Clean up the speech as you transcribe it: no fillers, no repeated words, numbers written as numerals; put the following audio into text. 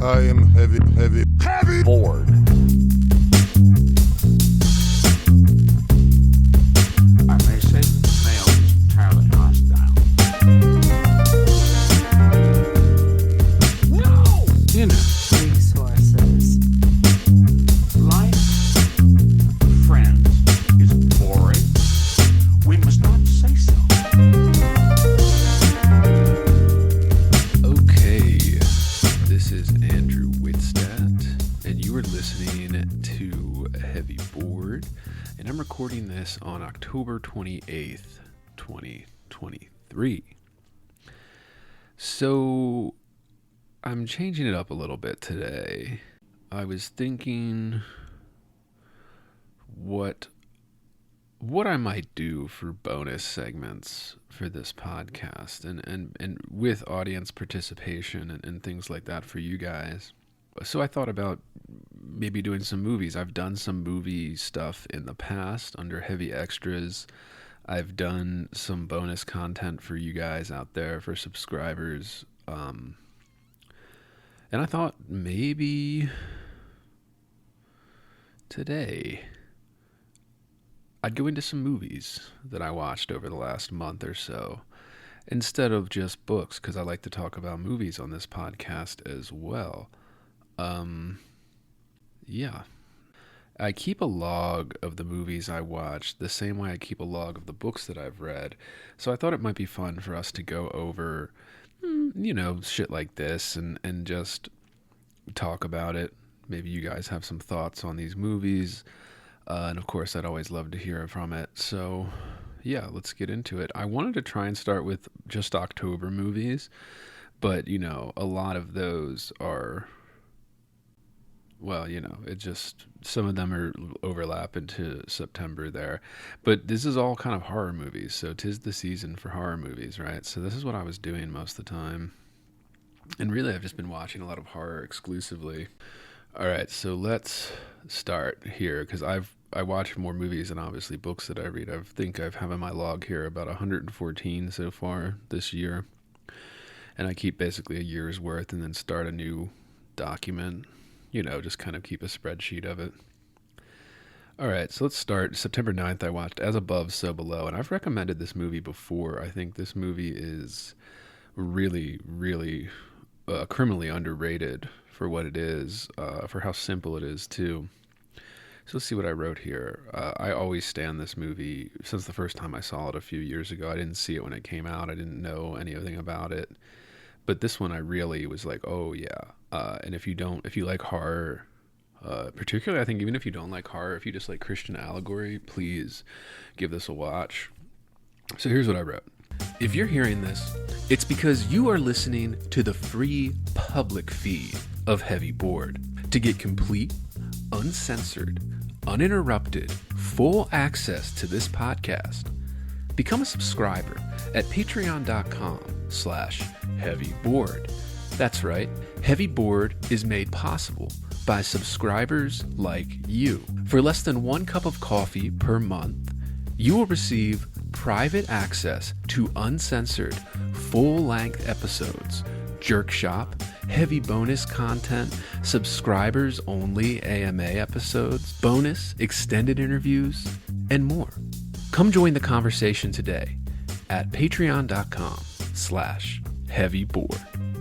I am heavy bored. I may say that the male is entirely hostile. No! Resources. Life, friends, is boring. We must not say so. Okay, this is Andrew Wittstadt, and you are listening to Heavy Board, and I'm recording this on October 28th, 2023. So, I'm changing it up a little bit today. I was thinking what I might do for bonus segments for this podcast and with audience participation and things like that for you guys. So I thought about maybe doing some movies. I've done some movie stuff in the past under Heavy Extras. I've done some bonus content for you guys out there, for subscribers. And I thought maybe today I'd go into some movies that I watched over the last month or so, instead of just books, because I like to talk about movies on this podcast as well. Yeah. I keep a log of the movies I watched the same way I keep a log of the books that I've read, so I thought it might be fun for us to go over, shit like this and just talk about it. Maybe you guys have some thoughts on these movies. And of course, I'd always love to hear from it. So, yeah, let's get into it. I wanted to try and start with just October movies, but, a lot of those are, it just, some of them are overlap into September there. But this is all kind of horror movies, so 'tis the season for horror movies, right? So this is what I was doing most of the time. And really, I've just been watching a lot of horror exclusively. All right, so let's start here, because I watch more movies than obviously books that I read. I think I have in my log here about 114 so far this year, and I keep basically a year's worth and then start a new document, just kind of keep a spreadsheet of it. All right, so let's start. September 9th, I watched As Above, So Below, and I've recommended this movie before. I think this movie is really, really criminally underrated for what it is, for how simple it is, too. So let's see what I wrote here. I always stand this movie since the first time I saw it a few years ago. I didn't see it when it came out. I didn't know anything about it. But this one I really was like, oh, yeah. And if you like horror, particularly I think even if you don't like horror, if you just like Christian allegory, please give this a watch. So here's what I wrote. If you're hearing this, it's because you are listening to the free public feed of Heavy Board. To get complete, uncensored, uninterrupted, full access to this podcast, become a subscriber at patreon.com/heavyboard. That's right, Heavy Board is made possible by subscribers like you. For less than 1 cup of coffee per month, you will receive private access to uncensored, full-length episodes, Jerk Shop, heavy bonus content, subscribers-only AMA episodes, bonus extended interviews, and more. Come join the conversation today at patreon.com/heavyboard.